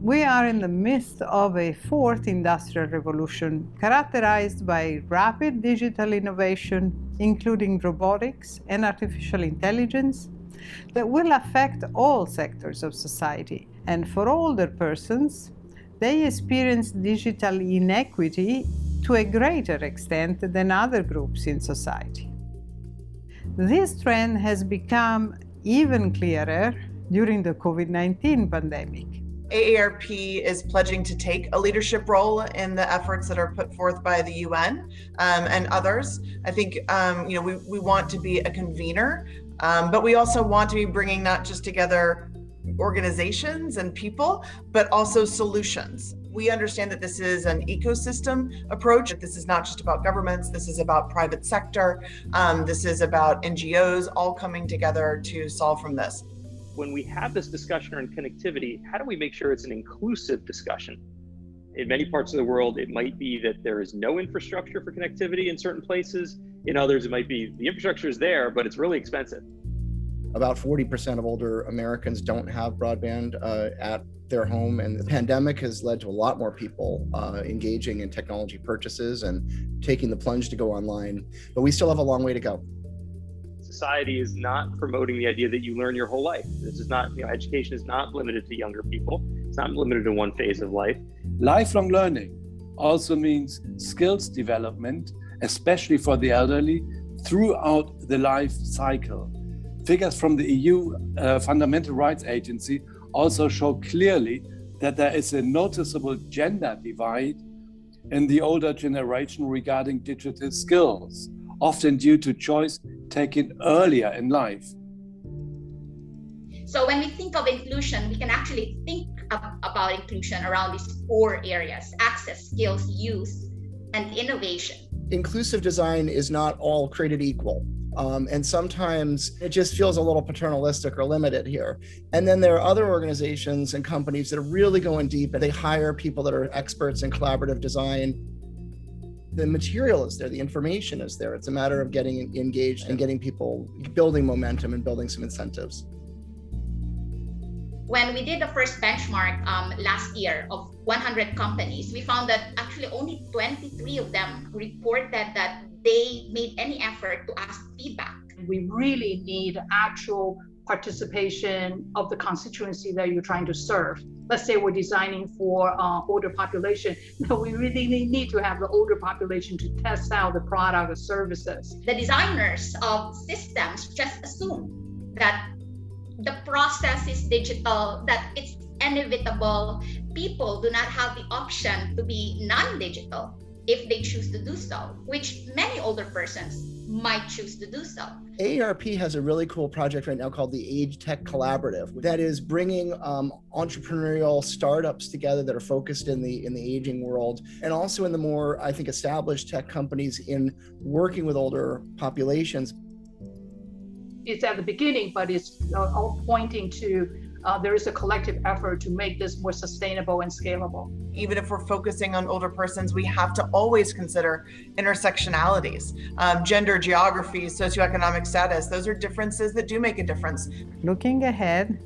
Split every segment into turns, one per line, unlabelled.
We are in the midst of a fourth industrial revolution characterized by rapid digital innovation, including robotics and artificial intelligence, that will affect all sectors of society. And for older persons, they experience digital inequity to a greater extent than other groups in society. This trend has become even clearer during the COVID-19 pandemic.
AARP is pledging to take a leadership role in the efforts that are put forth by the UN and others. I think we want to be a convener, but we also want to be bringing not just together organizations and people, but also solutions. We understand that this is an ecosystem approach. This is not just about governments. This is about private sector. This is about NGOs all coming together to solve from this.
When we have this discussion on connectivity, how do we make sure it's an inclusive discussion? In many parts of the world, it might be that there is no infrastructure for connectivity in certain places. In others, it might be the infrastructure is there, but it's really expensive.
About 40% of older Americans don't have broadband at their home, and the pandemic has led to a lot more people engaging in technology purchases and taking the plunge to go online, but we still have a long way to go.
Society is not promoting the idea that you learn your whole life. This is not, education is not limited to younger people. It's not limited to one phase of life.
Lifelong learning also means skills development, especially for the elderly, throughout the life cycle. Figures from the EU Fundamental Rights Agency also show clearly that there is a noticeable gender divide in the older generation regarding digital skills, often due to choice taken earlier in life.
So when we think of inclusion, we can actually think about inclusion around these 4 areas: access, skills, use, and innovation.
Inclusive design is not all created equal. And sometimes it just feels a little paternalistic or limited here. And then there are other organizations and companies that are really going deep, and they hire people that are experts in collaborative design. The material is there, the information is there. It's a matter of getting engaged and getting people building momentum and building some incentives.
When we did the first benchmark last year of 100 companies, we found that actually only 23 of them reported that they made any effort to ask feedback.
We really need actual participation of the constituency that you're trying to serve. Let's say we're designing for older population. We really need to have the older population to test out the product or services.
The designers of systems just assume that the process is digital, that it's inevitable. People do not have the option to be non-digital if they choose to do so, which many older persons might choose to do so.
AARP has a really cool project right now called the Age Tech Collaborative that is bringing entrepreneurial startups together that are focused in the aging world, and also in the more, I think, established tech companies in working with older populations.
It's at the beginning, but it's all pointing to there is a collective effort to make this more sustainable and scalable.
Even if we're focusing on older persons, we have to always consider intersectionalities, gender, geography, socioeconomic status. Those are differences that do make a difference.
Looking ahead,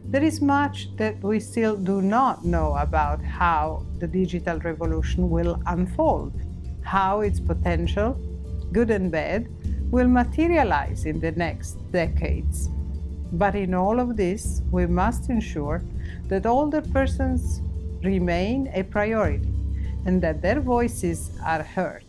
there is much that we still do not know about how the digital revolution will unfold, how its potential, good and bad, will materialize in the next decades. But in all of this, we must ensure that older persons remain a priority and that their voices are heard.